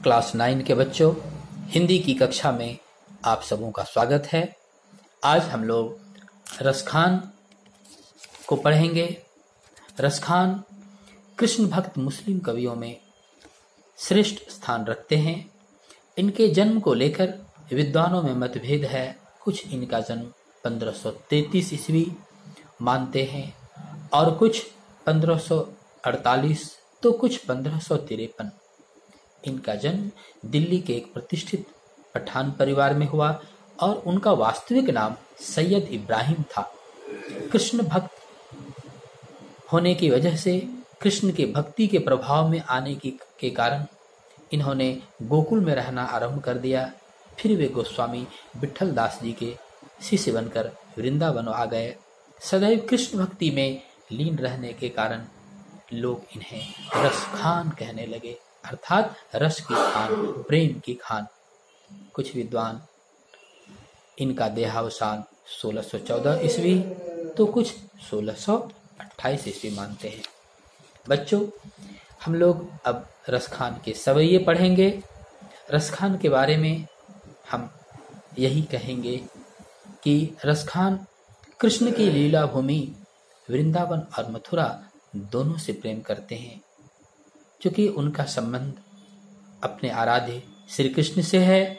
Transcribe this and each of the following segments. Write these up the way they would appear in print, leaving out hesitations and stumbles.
Class 9 के बच्चों, हिंदी की कक्षा में आप सबों का स्वागत है। आज हम लोग रसखान को पढ़ेंगे। रसखान कृष्ण भक्त मुस्लिम कवियों में श्रेष्ठ स्थान रखते हैं। इनके जन्म को लेकर विद्वानों में मतभेद है। कुछ इनका जन्म 1533 ईस्वी मानते हैं और कुछ 1548 तो कुछ 1553। इनका जन्म दिल्ली के एक प्रतिष्ठित पठान परिवार में हुआ और उनका वास्तविक नाम सैयद इब्राहिम था। कृष्ण भक्त होने की वजह से, कृष्ण के भक्ति के प्रभाव में आने के कारण इन्होंने गोकुल में रहना आरंभ कर दिया। फिर वे गोस्वामी विठल दास जी के शिष्य बनकर वृंदावन आ गए। सदैव कृष्ण भक्ति में लीन रहने के कारण लोग इन्हें रसखान कहने लगे, अर्थात रस की खान, प्रेम की खान। कुछ विद्वान इनका देहावसान 1614 ईस्वी तो कुछ 1628 ईस्वी मानते हैं। बच्चों, हम लोग अब रसखान के सवैये पढ़ेंगे। रसखान के बारे में हम यही कहेंगे कि रसखान कृष्ण की लीला भूमि वृंदावन और मथुरा दोनों से प्रेम करते हैं। क्योंकि उनका संबंध अपने आराध्य श्री कृष्ण से है,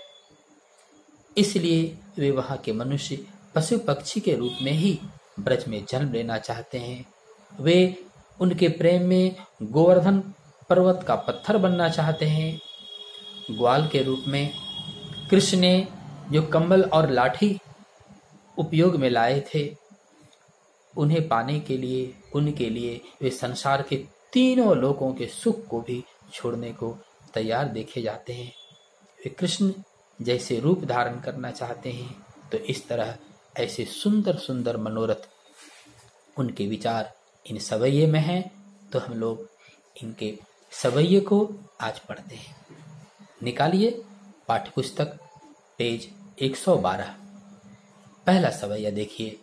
इसलिए वे वहां के मनुष्य पशु पक्षी के रूप में ही ब्रज में जन्म लेना चाहते हैं। वे उनके प्रेम में गोवर्धन पर्वत का पत्थर बनना चाहते हैं। ग्वाल के रूप में कृष्ण ने जो कम्बल और लाठी उपयोग में लाए थे, उन्हें पाने के लिए, उनके लिए वे संसार के तीनों लोगों के सुख को भी छोड़ने को तैयार देखे जाते हैं। वे कृष्ण जैसे रूप धारण करना चाहते हैं, तो इस तरह ऐसे सुंदर सुंदर मनोरथ उनके विचार इन सवैये में हैं। तो हम लोग इनके सवैये को आज पढ़ते हैं। निकालिए पाठ्यपुस्तक पेज 112। पहला सवैया देखिए।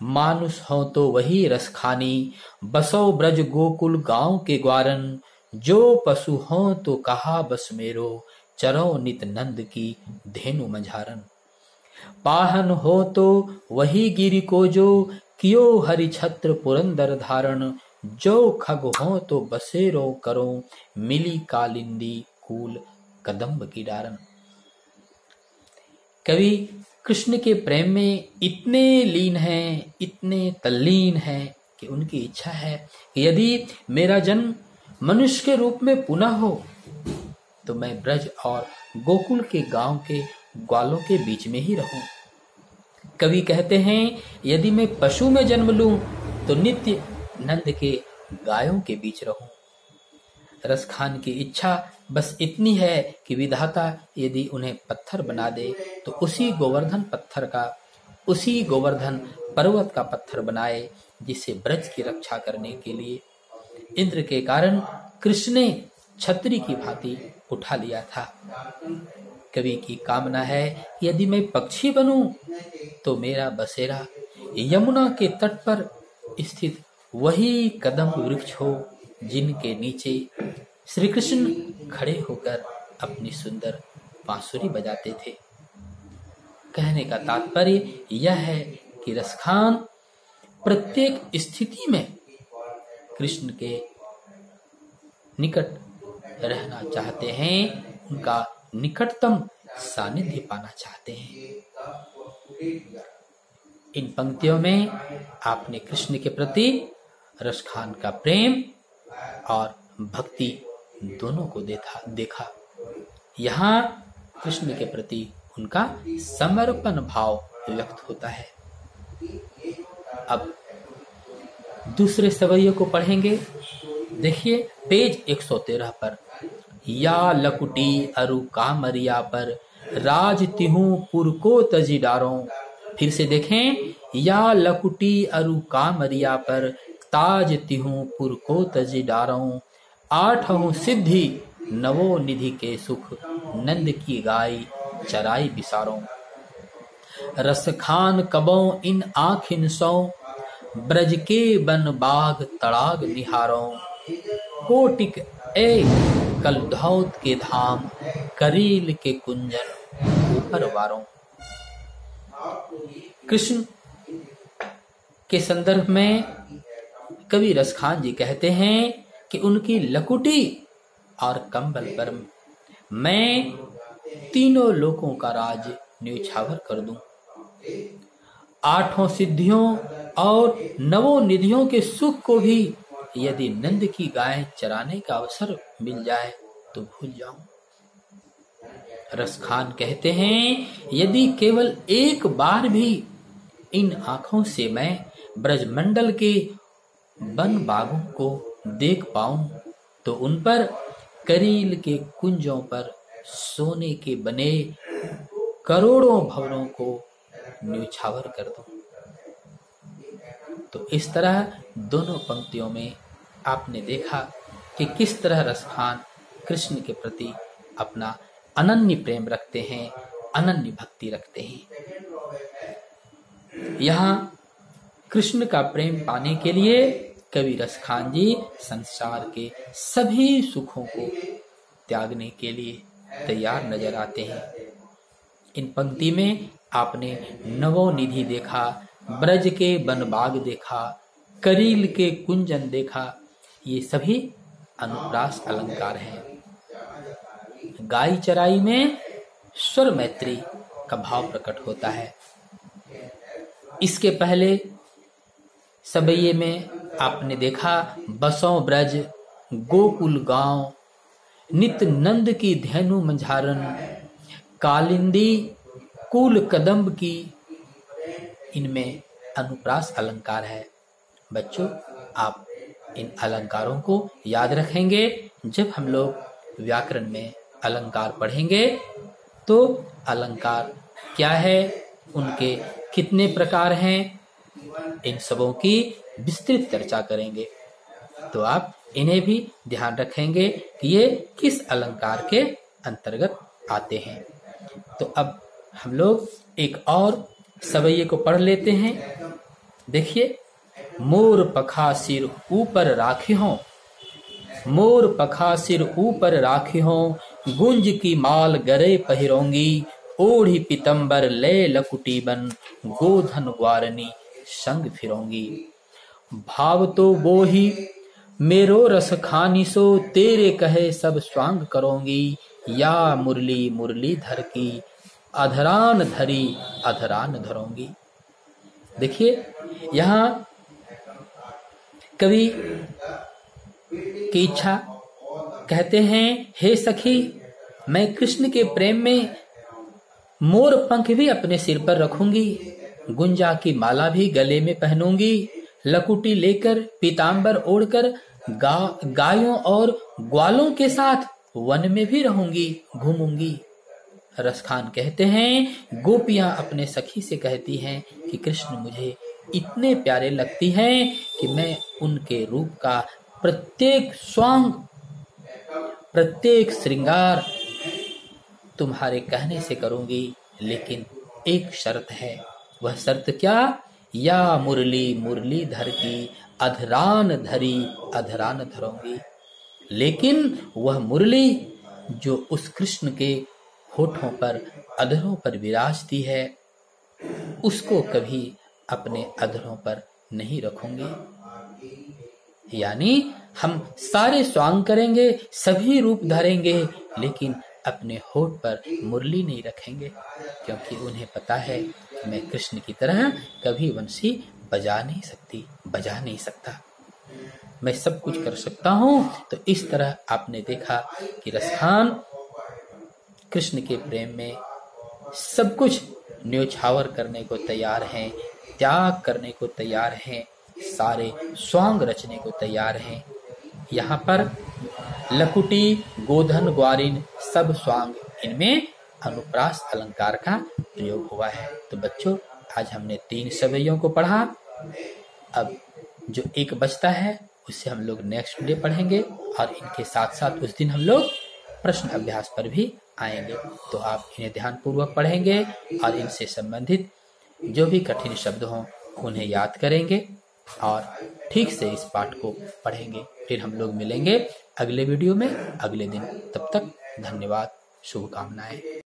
मानुष हो तो वही रसखानी, बसो ब्रज गोकुल गांव के ग्वारन। जो पशु हो तो कहा बस मेरो, चरो नित नंद की धेनु मझारन। पाहन हो तो वही गिरि को जो, कियो हरि छत्र पुरंदर धारण। जो खग हो तो बसेरो करो, मिली कालिंदी कूल कदम्ब की डारन। कवि कृष्ण के प्रेम में इतने लीन हैं, इतने तल्लीन हैं कि उनकी इच्छा है कि यदि मेरा जन्म मनुष्य के रूप में पुनः हो तो मैं ब्रज और गोकुल के गांव के ग्वालों के बीच में ही रहूं। कवि कहते हैं, यदि मैं पशु में जन्म लूं तो नित्य नंद के गायों के बीच रहूं। रसखान की इच्छा बस इतनी है कि विधाता यदि उन्हें पत्थर बना दे तो उसी गोवर्धन पर्वत का पत्थर बनाए, जिसे ब्रज की रक्षा करने के लिए इंद्र के कारण कृष्ण ने छतरी की भांति उठा लिया था। कवि की कामना है, यदि मैं पक्षी बनूं तो मेरा बसेरा यमुना के तट पर स्थित वही कदम्ब वृक्ष हो, जिनके नीचे श्री कृष्ण खड़े होकर अपनी सुंदर बांसुरी बजाते थे। कहने का तात्पर्य यह है कि रसखान प्रत्येक स्थिति में कृष्ण के निकट रहना चाहते हैं, उनका निकटतम सानिध्य पाना चाहते हैं। इन पंक्तियों में आपने कृष्ण के प्रति रसखान का प्रेम और भक्ति दोनों को देखा। यहाँ कृष्ण के प्रति उनका समर्पण भाव व्यक्त होता है। अब दूसरे सवैये को पढ़ेंगे। देखिए पेज 113 पर। या लकुटी अरु कामरिया पर, राज तिहु पुर को तजी डारों। फिर से देखें, या लकुटी अरु कामरिया पर, ताज तिहु पुर को तजी डारों। आठों सिद्धि नवो निधि के सुख, नंद की गाय चराई बिसारों। रसखान कबों इन आँखिन सौ, ब्रज के बन बाग तड़ाग निहारों। कोटिक ए कल धौत के धाम, करील के कुंजन ऊपर वारों। कृष्ण के संदर्भ में कवि रसखान जी कहते हैं कि उनकी लकुटी और कंबल पर मैं तीनों लोकों का राज न्योछावर कर दूं। आठों सिद्धियों और नवों निधियों के सुख को भी यदि नंद की गाय चराने का अवसर मिल जाए तो भूल जाऊं। रसखान कहते हैं, यदि केवल एक बार भी इन आंखों से मैं ब्रजमंडल के वन बागों को देख पाऊं तो उन पर करील के कुंजों पर सोने के बने करोड़ों भवनों को न्योछावर कर दूं। तो इस तरह दोनों पंक्तियों में आपने देखा कि किस तरह रसखान कृष्ण के प्रति अपना अनन्य प्रेम रखते हैं, अनन्य भक्ति रखते हैं। यहाँ कृष्ण का प्रेम पाने के लिए कवि रसखान जी संसार के सभी सुखों को त्यागने के लिए तैयार नजर आते हैं। इन पंक्ति में आपने नवोनिधि देखा, ब्रज के बनबाग देखा, करील के कुंजन देखा, ये सभी अनुप्रास अलंकार हैं। गाय चराई में स्वर मैत्री का भाव प्रकट होता है। इसके पहले सबैये में आपने देखा बसों ब्रज गोकुल गांव, नित नंद की धेनु मंझारन, कालिंदी कुल कदम्ब की। इनमें अनुप्रास अलंकार है। बच्चों, आप इन अलंकारों को याद रखेंगे। जब हम लोग व्याकरण में अलंकार पढ़ेंगे तो अलंकार क्या है, उनके कितने प्रकार हैं, इन सबों की विस्तृत चर्चा करेंगे। तो आप इन्हें भी ध्यान रखेंगे कि ये किस अलंकार के अंतर्गत आते हैं। तो अब हम लोग एक और सवैये को पढ़ लेते हैं। देखिए, मोर पखा सिर ऊपर राखे हों, मोर पखा सिर ऊपर राखे हों, गुंज की माल गरे पहिरोंगी, ओढ़ी पितंबर ले लकुटी बन, गोधन ग्वारनी संग फिरोंगी। भाव तो वो ही मेरो रस खानी सो, तेरे कहे सब स्वांग करोंगी, या मुरली मुरली धर की, अधरान धरी अधरान धरोंगी। देखिए, यहाँ कवि की इच्छा कहते हैं, हे सखी, मैं कृष्ण के प्रेम में मोर पंख भी अपने सिर पर रखूंगी, गुंजा की माला भी गले में पहनूंगी, लकुटी लेकर पीतांबर ओढ़कर गायों और ग्वालों के साथ वन में भी रहूंगी, घूमूंगी। रसखान कहते हैं, गोपियां अपने सखी से कहती हैं कि कृष्ण मुझे इतने प्यारे लगती हैं कि मैं उनके रूप का प्रत्येक स्वांग, प्रत्येक श्रृंगार तुम्हारे कहने से करूंगी, लेकिन एक शर्त है। वह शर्त क्या? या मुरली मुरली धर की, अधरान धरी अधरान धरोंगी। लेकिन वह मुरली जो उस कृष्ण के होठों पर, अधरों पर विराजती है, उसको कभी अपने अधरों पर नहीं रखूंगी। यानी हम सारे स्वांग करेंगे, सभी रूप धरेंगे, लेकिन अपने होठ पर मुरली नहीं रखेंगे, क्योंकि उन्हें पता है कि मैं कृष्ण की तरह कभी वंशी बजा नहीं सकता। मैं सब कुछ कर सकता हूं। तो इस तरह आपने देखा कि रसखान कृष्ण के प्रेम में सब कुछ न्योछावर करने को तैयार हैं, त्याग करने को तैयार हैं, सारे स्वांग रचने को तैयार हैं। यहाँ पर लकुटी, गोधन, ग्वारिन, सब स्वांग, इनमें अनुप्रास अलंकार का प्रयोग हुआ है। तो बच्चों, आज हमने 3 सवैयों को पढ़ा। अब जो एक बचता है उससे हम लोग नेक्स्ट डे पढ़ेंगे, और इनके साथ साथ उस दिन हम लोग प्रश्न अभ्यास पर भी आएंगे। तो आप इन्हें ध्यान पूर्वक पढ़ेंगे और इनसे संबंधित जो भी कठिन शब्द हों उन्हें याद करेंगे और ठीक से इस पाठ को पढ़ेंगे। फिर हम लोग मिलेंगे अगले वीडियो में अगले दिन। तब तक धन्यवाद, शुभकामनाएं।